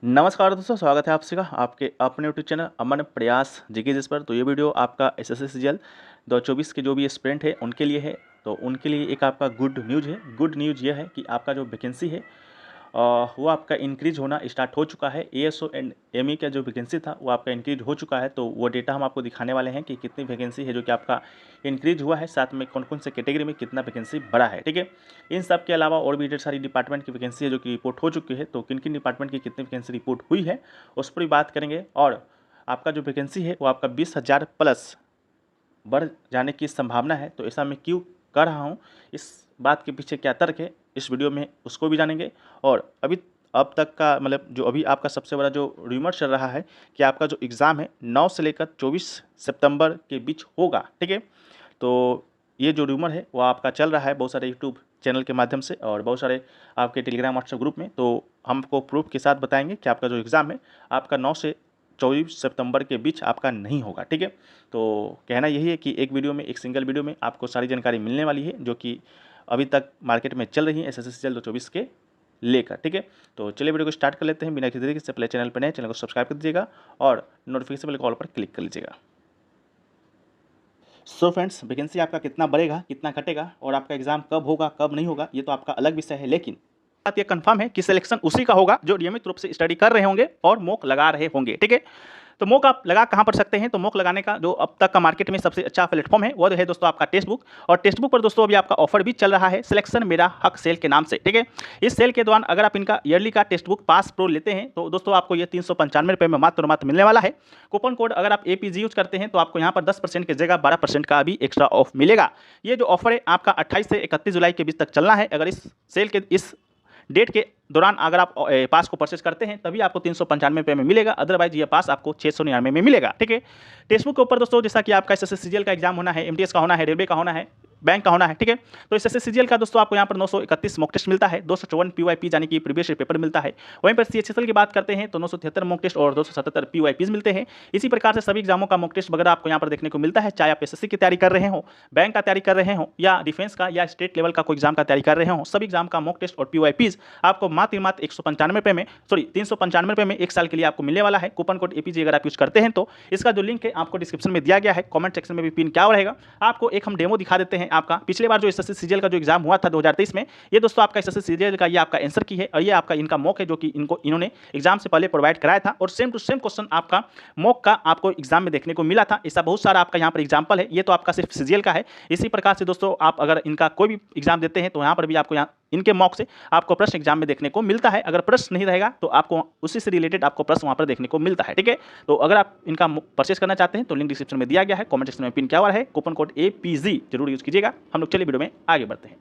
नमस्कार दोस्तों, स्वागत है आप सभी का आपके अपने यूट्यूब चैनल अमन प्रयास जीके जिस पर। तो ये वीडियो आपका एसएससी सीजीएल 2024 के जो भी एस्पिरेंट है उनके लिए है। तो उनके लिए एक आपका गुड न्यूज़ है। गुड न्यूज़ यह है कि आपका जो वैकेंसी है वो आपका इंक्रीज होना स्टार्ट हो चुका है। एएसओ एंड एमई का जो वैकेंसी था वो आपका इंक्रीज हो चुका है। तो वो डेटा हम आपको दिखाने वाले हैं कि कितनी वैकेंसी है जो कि आपका इंक्रीज हुआ है, साथ में कौन कौन से कैटेगरी में कितना वैकेंसी बढ़ा है। ठीक है, इन सब के अलावा और भी ढेर सारी डिपार्टमेंट की वैकेंसी है जो कि रिपोर्ट हो चुकी है। तो किन किन डिपार्टमेंट की कितनी वैकेंसी रिपोर्ट हुई है उस पर भी बात करेंगे। और आपका जो वैकेंसी है वो आपका 20,000 प्लस बढ़ जाने की संभावना है। तो ऐसा मैं क्यों कर रहा हूँ, इस बात के पीछे क्या तर्क है, इस वीडियो में उसको भी जानेंगे। और अब तक का मतलब जो अभी आपका सबसे बड़ा जो रूमर चल रहा है कि आपका जो एग्ज़ाम है 9 से लेकर 24 सितंबर के बीच होगा। ठीक है, तो ये जो रूमर है वो आपका चल रहा है बहुत सारे यूट्यूब चैनल के माध्यम से और बहुत सारे आपके टेलीग्राम व्हाट्सएप ग्रुप में। तो हमको प्रूफ के साथ बताएंगे कि आपका जो एग्ज़ाम है आपका 9 से 24 सितंबर के बीच आपका नहीं होगा। ठीक है, तो कहना यही है कि एक वीडियो में, एक सिंगल वीडियो में आपको सारी जानकारी मिलने वाली है जो कि अभी तक मार्केट में चल रही है एसएससी सीजीएल 2024 के लेकर। ठीक है, तो चलिए वीडियो को स्टार्ट कर लेते हैं बिना किसी देरी से। पहले चैनल पर नए, चैनल को सब्सक्राइब कर दीजिएगा और नोटिफिकेशन वाले कॉल पर क्लिक कर लीजिएगा। सो फ्रेंड्स, वैकेंसी आपका कितना बढ़ेगा, कितना घटेगा और आपका एग्जाम कब होगा कब नहीं होगा ये तो आपका अलग विषय है, लेकिन बात ये कंफर्म है कि सिलेक्शन उसी का होगा जो नियमित रूप से स्टडी कर रहे होंगे और मॉक लगा रहे होंगे। ठीक है, तो मॉक आप लगा कहाँ पर सकते हैं, तो मॉक लगाने का जो अब तक का मार्केट में सबसे अच्छा प्लेटफॉर्म है वो है दोस्तों आपका टेक्स्ट बुक। और टेक्स्ट बुक पर दोस्तों अभी आपका ऑफर भी चल रहा है सिलेक्शन मेरा हक सेल के नाम से। ठीक है, इस सेल के दौरान अगर आप इनका ईयरली का टेक्स्ट बुक पास प्रो लेते हैं तो दोस्तों आपको ये 395 रुपये में मात्र मात्र मिलने वाला है। कूपन कोड अगर आप एपीजी यूज करते हैं तो आपको यहाँ पर 10% की जगह 12% का भी एक्स्ट्रा ऑफ मिलेगा। ये जो ऑफर है आपका 28 से 31 जुलाई के बीच तक चलना है। अगर इस सेल के इस डेट के दौरान अगर आप पास को परचेस करते हैं तभी आपको 395 में मिलेगा, अदरवाइज ये पास आपको 699 में मिलेगा। ठीक है, टेक्स्ट बुक के ऊपर दोस्तों जैसा कि आपका एसएससी सीजीएल का एग्जाम होना है, एमटीएस का होना है, रेलवे का होना है, बैंक का होना है। ठीक है, तो एसएससी सीजीएल का दोस्तों आपको यहाँ पर 931 मॉक टेस्ट मिलता है, 254 पीवाईपी यानी कि प्रीवियस पेपर मिलता है। वहीं पर सीएचएसएल की बात करते हैं तो 973 मॉक टेस्ट और 277 पीवाईपीज मिलते हैं। इसी प्रकार से सभी एग्जामों का मॉक टेस्ट वगैरह आपको यहाँ पर देखने को मिलता है, चाहे आप एसएससी की तैयारी कर रहे हो, बैंक का तैयारी कर रहे हो या डिफेंस का या स्टेट लेवल का कोई एग्जाम का तैयारी कर रहे हो, सभी एग्जाम का मॉक टेस्ट और पीवाईपीज आपको मात्र 195 में 395 रुपये में एक साल के लिए आपको मिलने वाला है। कूपन कोड एपीजी अगर आप यूज करते हैं तो इसका जो लिंक है आपको डिस्क्रिप्शन में दिया गया है, कमेंट सेक्शन में भी पिन क्या रहेगा। आपको एक हम डेमो दिखा देते हैं। आपका पिछले बार जो एसएससी सीजीएल का जो एग्जाम हुआ था 2023 में, ये दोस्तों आपका एसएससी सीजीएल का ये आपका आंसर की है और ये आपका इनका मॉक है जो कि इन्होंने एग्जाम से पहले प्रोवाइड कराया था और सेम टू सेम क्वेश्चन आपका मॉक का आपको एग्जाम में देखने को मिला था। ऐसा बहुत सारा आपका यहाँ पर एग्जाम्पल है, ये तो आपका सिर्फ सीजीएल का है। इसी प्रकार से दोस्तों आप अगर इनका कोई भी एग्जाम देते हैं तो यहाँ पर भी आपको यहाँ इनके मॉक से आपको प्रश्न एग्जाम में देखने को मिलता है। अगर प्रश्न नहीं रहेगा तो आपको उसी से रिलेटेड आपको प्रश्न वहाँ पर देखने को मिलता है। ठीक है, तो अगर आप इनका परचेस करना चाहते हैं तो लिंक डिस्क्रिप्शन में दिया गया है, कमेंट सेक्शन में पिन किया हुआ है, कूपन कोड एपीजी जरूर यूज कीजिएगा। हम लोग चलिए वीडियो में आगे बढ़ते हैं।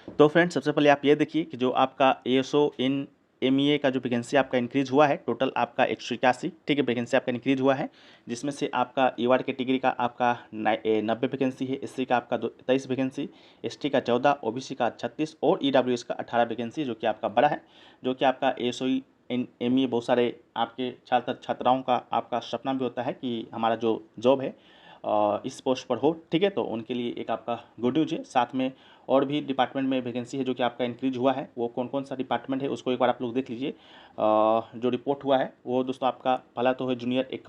तो फ्रेंड्स, सबसे पहले आप ये देखिए कि जो आपका एएसओ इन एमईए का जो वैकेंसी आपका इंक्रीज हुआ है, टोटल आपका 181 ठीक है वैकेंसी आपका इंक्रीज हुआ है, जिसमें से आपका ईवार कैटेगरी का आपका 90 वैकेंसी है, एससी का आपका 23 वैकेंसी, एसटी का 14, ओबीसी का 36 और ईडब्ल्यूएस का 18 वैकेंसी जो कि आपका बड़ा है। जो कि आपका एएसओ इन एमईए बहुत सारे आपके छात्र छात्राओं का आपका सपना भी होता है कि हमारा जो जॉब है इस पोस्ट पर हो। ठीक है, तो उनके लिए एक आपका गुड न्यूज़ है। साथ में और भी डिपार्टमेंट में वैकेंसी है जो कि आपका इंक्रीज हुआ है। वो कौन कौन सा डिपार्टमेंट है उसको एक बार आप लोग देख लीजिए। जो रिपोर्ट हुआ है वो दोस्तों आपका पहला तो है जूनियर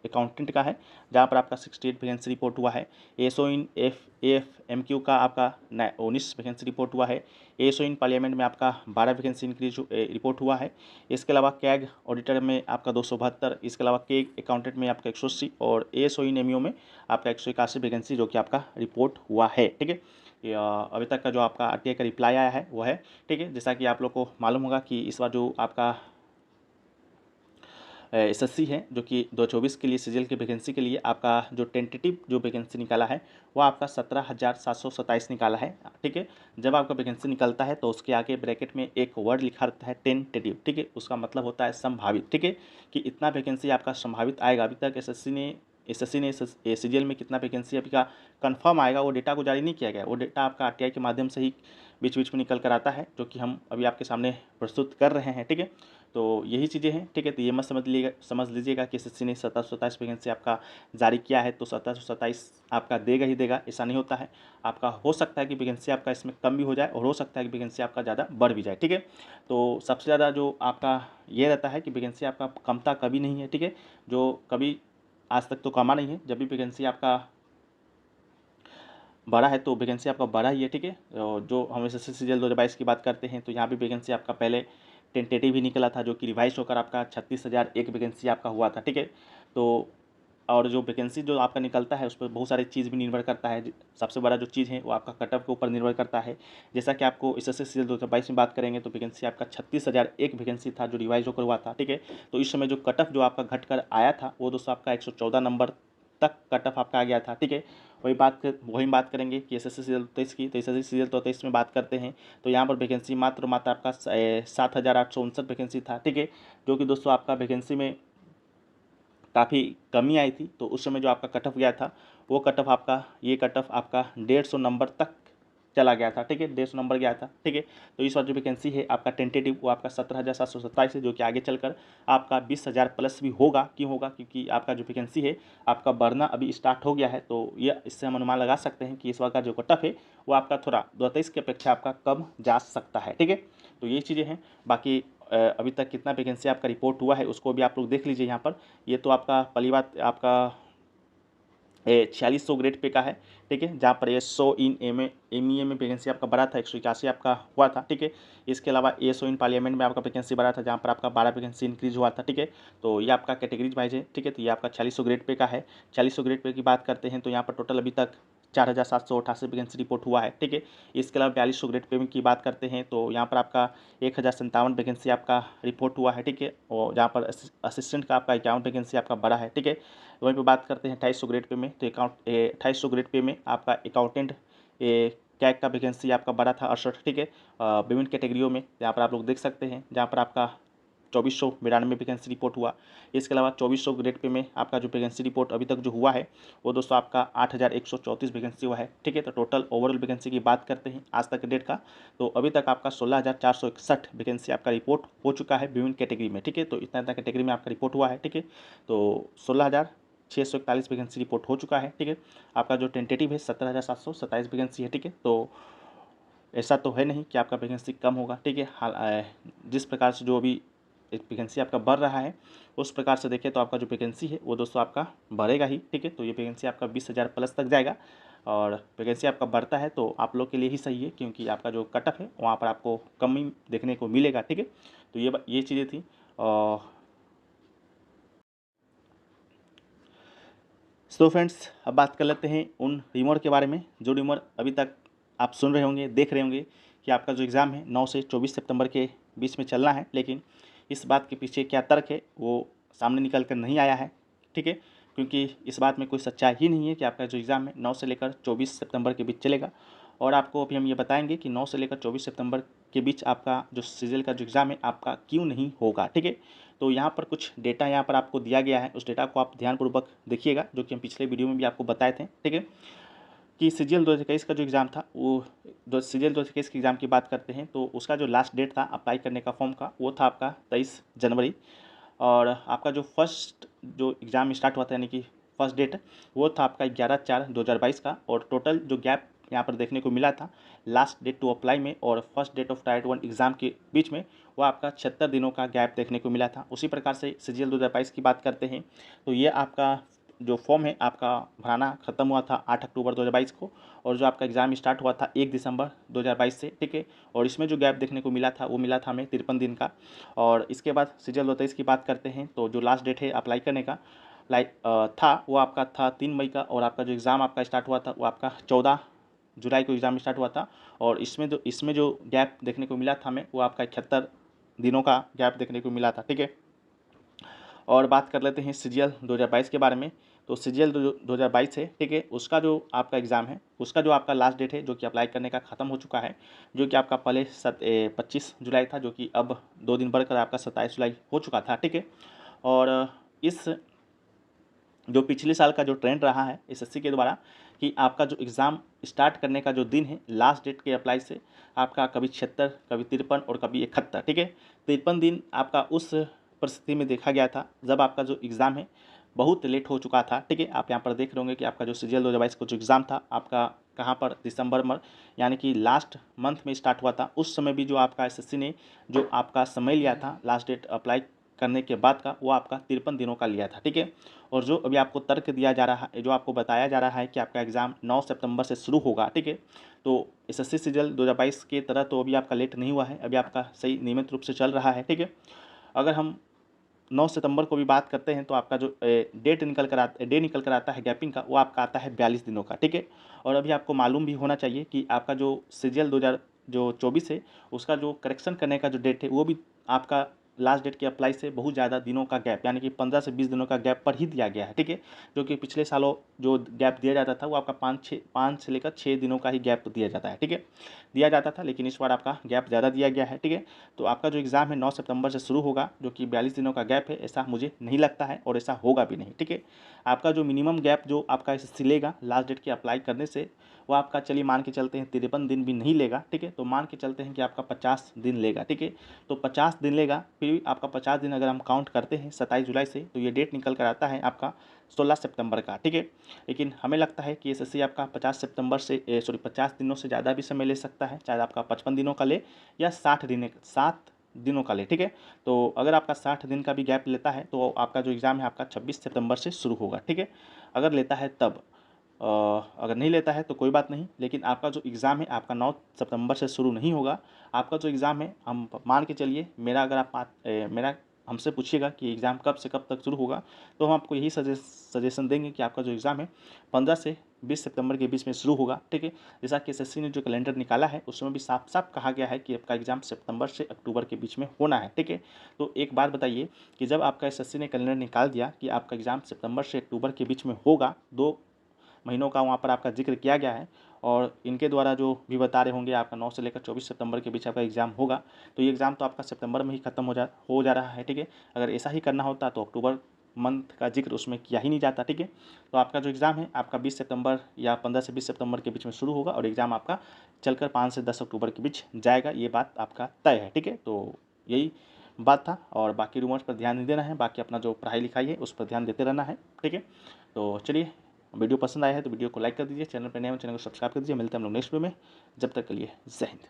अकाउंटेंट का है, जहाँ पर आपका 68 वैकेंसी रिपोर्ट हुआ है। एसओ इन एएफएमक्यू का आपका 19 वैकेंसी रिपोर्ट हुआ है। एसओ इन पार्लियामेंट में आपका 12 वैकेंसी इंक्रीज रिपोर्ट हुआ है। इसके अलावा कैग ऑडिटर में आपका 272, इसके अलावा कैग अकाउंटेंट में आपका 180 और एएसओ इन एमईओ में आपका 181 वैकेंसी जो कि आपका रिपोर्ट हुआ है। ठीक है, अभी तक का जो आपका आरटीआई का रिप्लाई आया है वो है। ठीक है, जैसा कि आप लोग को मालूम होगा कि इस बार जो आपका एसएससी है जो कि 2024 के लिए सीजीएल की वैकेंसी के लिए आपका जो टेंटेटिव जो वैकेंसी निकाला है वो आपका 17,727 निकाला है। ठीक है, जब आपका वैकेंसी निकलता है तो उसके आगे ब्रैकेट में एक वर्ड लिखा रहता है टेंटेटिव। ठीक है, उसका मतलब होता है संभावित। ठीक है, कि इतना वैकेंसी आपका संभावित आएगा। अभी तक एसएससी ने सीजीएल में कितना वैकेंसी अभी का कंफर्म आएगा वो डेटा को जारी नहीं किया गया। वो डेटा आपका आरटीआई के माध्यम से ही बीच बीच में निकल कर आता है, जो कि हम अभी आपके सामने प्रस्तुत कर रहे हैं। ठीक है, तो यही चीज़ें हैं। ठीक है, तो ये मत समझ लीजिएगा कि एसएससी ने 1727 वैकेंसी आपका जारी किया है तो 1727 आपका देगा ही देगा, ऐसा नहीं होता है। आपका हो सकता है कि वैकेंसी आपका इसमें कम भी हो जाए और हो सकता है कि वैकेंसी आपका ज़्यादा बढ़ भी जाए। ठीक है, तो सबसे ज़्यादा जो आपका ये रहता है कि वैकेंसी आपका कमता कभी नहीं है। ठीक है, जो कभी आज तक तो कमा नहीं है, जब भी वैकेंसी आपका बढ़ा है तो वैकेंसी आपका बढ़ा ही है। ठीक है, और जो हम एसएससी सीजीएल 2022 की बात करते हैं तो यहाँ भी वैकेंसी आपका पहले टेंटेटिव ही निकला था, जो कि रिवाइज होकर आपका 36,001 वैकेंसी आपका हुआ था। ठीक है, तो और जो वैकेंसी जो आपका निकलता है उस पर बहुत सारी चीज़ भी निर्भर करता है। सबसे बड़ा जो चीज़ है वो आपका कट ऑफ के ऊपर निर्भर करता है। जैसा कि आपको एसएससी सीजीएल 2022 में बात करेंगे तो वैकेंसी आपका 36,001 वैकेंसी था जो रिवाइज होकर हुआ था। ठीक है, तो इस समय जो कट ऑफ जो आपका घट कर आया था वो दोस्तों आपका 114 नंबर तक कट ऑफ आपका आ गया था। ठीक है, वही बात करेंगे कि एसएससी सीजीएल 23 की, तो एसएससी सीजीएल 23 में बात करते हैं तो यहाँ पर वैकेंसी मात्र आपका 7,859 वैकेंसी था। ठीक है, जो कि दोस्तों आपका वैकेंसी में काफ़ी कमी आई थी, तो उस समय जो आपका कट ऑफ गया था वो कट ऑफ आपका, ये कट ऑफ आपका 150 नंबर तक चला गया था। ठीक है, 150 नंबर गया था। ठीक है, तो इस बार जो वैकेंसी है आपका टेंटेटिव वो आपका 17,727 है, जो कि आगे चलकर आपका 20,000 प्लस भी होगा। क्यों होगा? क्योंकि आपका जो वैकेंसी है आपका बढ़ना अभी स्टार्ट हो गया है, तो ये इससे हम अनुमान लगा सकते हैं कि इस बार का जो कट ऑफ है वो आपका थोड़ा 2023 की अपेक्षा आपका कम जा सकता है। ठीक है, तो ये चीज़ें हैं। बाकी अभी तक कितना वैकेंसी आपका रिपोर्ट हुआ है उसको भी आप लोग देख लीजिए यहाँ पर। ये तो आपका पहली बात आपका 4600 ग्रेड पे का है। ठीक है, जहाँ पर 100 इन एमईए में वैकेंसी आपका बढ़ा था, 181 आपका हुआ था। ठीक है, इसके अलावा 100 इन पार्लियामेंट में आपका वैकेंसी बढ़ा था, जहाँ पर आपका 12 वैकेंसी इंक्रीज हुआ था। ठीक है, तो ये आपका कैटेगरीज वाइज है। ठीक है, तो ये आपका 4600 ग्रेड पे का है। 4600 ग्रेड पे की बात करते हैं तो यहाँ पर टोटल अभी तक 4,788 वैकेंसी रिपोर्ट हुआ है। ठीक है, इसके अलावा 4200 ग्रेड पे की बात करते हैं तो यहाँ पर आपका 1,057 वैकेंसी आपका रिपोर्ट हुआ है। ठीक है, और जहाँ पर असिस्टेंट का आपका 51 वैकेंसी आपका बढ़ा है। ठीक है, वहीं पे बात करते हैं 250 ग्रेड पे में, तो 250 ग्रेड पे में आपका अकाउंटेंट कैग का वैकेंसी आपका बढ़ा था 68। ठीक है, विभिन्न कैटेगरियों में यहाँ पर आप लोग देख सकते हैं, जहाँ पर आपका 2,492 वैकेंसी रिपोर्ट हुआ। इसके अलावा 2,400 ग्रेड पे में आपका जो वैकेंसी रिपोर्ट अभी तक जो हुआ है वो दोस्तों आपका 8,134 वैकेंसी हुआ है। ठीक है, तो टोटल ओवरऑल वैकेंसी की बात करते हैं आज तक के डेट का, तो अभी तक आपका 16,461 वैकेंसी आपका रिपोर्ट हो चुका है विभिन्न कैटेगरी में। ठीक है, तो इतना कैटेगरी में आपका रिपोर्ट हुआ है। ठीक है, तो 16,641 वैकेंसी रिपोर्ट हो चुका है। ठीक है, आपका जो टेंटेटिव है 17,727 वैकेंसी है। ठीक है, तो ऐसा तो है नहीं कि आपका वैकेंसी कम होगा। ठीक है, जिस प्रकार से जो अभी वैकेंसी आपका बढ़ रहा है उस प्रकार से देखें तो आपका जो वैकेंसी है वो दोस्तों आपका बढ़ेगा ही। ठीक है, तो ये वैकेंसी आपका 20,000 प्लस तक जाएगा और वैकेंसी आपका बढ़ता है तो आप लोग के लिए ही सही है, क्योंकि आपका जो कट ऑफ है वहाँ पर आपको कम ही देखने को मिलेगा। ठीक है, तो ये चीज़ें थी। सो फ्रेंड्स, अब बात कर लेते हैं उन रिमोर के बारे में, जो रिमोर अभी तक आप सुन रहे होंगे, देख रहे होंगे कि आपका जो एग्ज़ाम है 9 से 24 सितंबर के बीच में चलना है, लेकिन इस बात के पीछे क्या तर्क है वो सामने निकल कर नहीं आया है। ठीक है, क्योंकि इस बात में कोई सच्चाई ही नहीं है कि आपका जो एग्ज़ाम है 9 से लेकर 24 सितंबर के बीच चलेगा। और आपको अभी हम ये बताएंगे कि 9 से लेकर 24 सितंबर के बीच आपका जो सीजीएल का जो एग्ज़ाम है आपका क्यों नहीं होगा। ठीक है, तो यहाँ पर कुछ डेटा यहाँ पर आपको दिया गया है, उस डेटा को आप ध्यानपूर्वक देखिएगा, जो कि हम पिछले वीडियो में भी आपको बताए थे। ठीक है, कि सीजीएल 2021 का जो एग्ज़ाम था वो सीजीएल 2021 के एग्ज़ाम की बात करते हैं तो उसका जो लास्ट डेट था अप्लाई करने का फॉर्म का वो था आपका 23 जनवरी। और आपका जो फर्स्ट जो एग्ज़ाम स्टार्ट हुआ था यानी कि फर्स्ट डेट वो था आपका 11/4/2022 का। और टोटल जो गैप यहाँ पर देखने को मिला था लास्ट डेट टू अप्लाई में और first date of tier 1 exam के बीच में, वो आपका 76 दिनों का गैप देखने को मिला था। उसी प्रकार से सीजीएल 2022 की बात करते हैं तो ये आपका जो फॉर्म है आपका भराना ख़त्म हुआ था 8 अक्टूबर 2022 को, और जो आपका एग्ज़ाम स्टार्ट हुआ था 1 दिसंबर 2022 से। ठीक है, और इसमें जो गैप देखने को मिला था वो मिला था हमें 53 दिन का। और इसके बाद सीजीएल 2023 की बात करते हैं तो जो लास्ट डेट है अप्लाई करने का था वो आपका था 3 मई का, और आपका जो एग्ज़ाम आपका स्टार्ट हुआ था वो आपका 14 जुलाई को एग्ज़ाम स्टार्ट हुआ था। और इसमें जो गैप देखने को मिला था हमें वो आपका 71 दिनों का गैप देखने को मिला था। ठीक है, और बात कर लेते हैं सीजीएल 2022 के बारे में। तो सीजीएल 2022 है, ठीक है, उसका जो आपका एग्ज़ाम है उसका जो आपका लास्ट डेट है जो कि अप्लाई करने का ख़त्म हो चुका है, जो कि आपका पहले 25 जुलाई था, जो कि अब 2 दिन बढ़कर आपका 27 जुलाई हो चुका था। ठीक है, और इस जो पिछले साल का जो ट्रेंड रहा है एसएससी के द्वारा कि आपका जो एग्ज़ाम स्टार्ट करने का जो दिन है लास्ट डेट के अप्लाई से आपका कभी 76, कभी 53 और कभी 71, ठीक है। 53 दिन आपका उस परिस्थिति में देखा गया था जब आपका जो एग्ज़ाम है बहुत लेट हो चुका था, ठीक है। आप यहाँ पर देख रहे होंगे कि आपका जो सीजीएल 2022 का जो एग्ज़ाम था आपका कहाँ पर दिसंबर में यानी कि लास्ट मंथ में स्टार्ट हुआ था। उस समय भी जो आपका एसएससी ने जो आपका समय लिया था लास्ट डेट अप्लाई करने के बाद का, वो आपका 53 दिनों का लिया था, ठीक है। और जो अभी आपको तर्क दिया जा रहा है, जो आपको बताया जा रहा है कि आपका एग्ज़ाम 9 सितंबर से शुरू होगा, ठीक है। तो एसएससी सीजीएल 2022 की तरह तो अभी आपका लेट नहीं हुआ है, अभी आपका सही नियमित रूप से चल रहा है, ठीक है। अगर हम 9 सितंबर को भी बात करते हैं तो आपका जो डे निकल कर आता है गैपिंग का, वो आपका आता है 42 दिनों का, ठीक है। और अभी आपको मालूम भी होना चाहिए कि आपका जो सीजीएल 2024 है उसका जो करेक्शन करने का जो डेट है वो भी आपका लास्ट डेट के अप्लाई से बहुत ज़्यादा दिनों का गैप यानी कि 15 से 20 दिनों का गैप पर ही दिया गया है, ठीक है। जो कि पिछले सालों जो गैप दिया जाता था वो आपका 5 से लेकर 6 दिनों का ही गैप दिया जाता है, ठीक है, दिया जाता था। लेकिन इस बार आपका गैप ज़्यादा दिया गया है, ठीक है। तो आपका जो एग्ज़ाम है 9 सितंबर से शुरू होगा, जो कि 42 दिनों का गैप है, ऐसा मुझे नहीं लगता है और ऐसा होगा भी नहीं, ठीक है। आपका जो मिनिमम गैप जो आपका एसएससी लेगा लास्ट डेट के अप्लाई करने से, वो आपका चलिए मान के चलते हैं 53 दिन भी नहीं लेगा, ठीक है। तो मान के चलते हैं कि आपका 50 दिन लेगा, ठीक है। तो 50 दिन लेगा, फिर भी आपका 50 दिन अगर हम काउंट करते हैं 27 जुलाई से, तो ये डेट निकल कर आता है आपका 16 सितंबर का, ठीक है। लेकिन हमें लगता है कि एसएससी आपका 50 दिनों से ज़्यादा भी समय ले सकता है, चाहे आपका 55 दिनों का ले या 60 दिनों का ले, ठीक है। तो अगर आपका 60 दिन का भी गैप लेता है तो आपका जो एग्ज़ाम है आपका 26 सितंबर से शुरू होगा, ठीक है। अगर लेता है तब, अगर नहीं लेता है तो कोई बात नहीं, लेकिन आपका जो एग्ज़ाम है आपका 9 सितंबर से शुरू नहीं होगा। आपका जो एग्ज़ाम है, हम मान के चलिए, मेरा अगर आप मेरा हमसे पूछिएगा कि एग्ज़ाम कब से कब तक शुरू होगा, तो हम आपको यही सजेशन देंगे कि आपका जो एग्ज़ाम है 15 से 20 सितंबर के बीच में शुरू होगा, ठीक है। जैसा कि एसएससी ने जो कैलेंडर निकाला है उसमें भी साफ साफ कहा गया है कि आपका एग्ज़ाम सितंबर से अक्टूबर के बीच में होना है, ठीक है। तो एक बात बताइए कि जब आपका एसएससी ने कैलेंडर निकाल दिया कि आपका एग्ज़ाम सितंबर से अक्टूबर के बीच में होगा, 2 महीनों का वहाँ पर आपका जिक्र किया गया है, और इनके द्वारा जो भी बता रहे होंगे आपका 9 से लेकर 24 सितंबर के बीच आपका एग्ज़ाम होगा, तो ये एग्ज़ाम तो आपका सितंबर में ही खत्म हो जा रहा है, ठीक है। अगर ऐसा ही करना होता तो अक्टूबर मंथ का जिक्र उसमें किया ही नहीं जाता, ठीक है। तो आपका जो एग्ज़ाम है आपका 20 सितंबर या 15 से 20 सितंबर के बीच में शुरू होगा और एग्ज़ाम आपका चलकर 5 से 10 अक्टूबर के बीच जाएगा, ये बात आपका तय है, ठीक है। तो यही बात था, और बाकी रूमर्स पर ध्यान नहीं देना है, बाकी अपना जो पढ़ाई लिखाई है उस पर ध्यान देते रहना है, ठीक है। तो चलिए, वीडियो पसंद आया है तो वीडियो को लाइक कर दीजिए, चैनल पर नए हो चैनल को सब्सक्राइब कर दीजिए। मिलते हैं हम लोग नेक्स्ट वीडियो में, जब तक के लिए जय हिंद।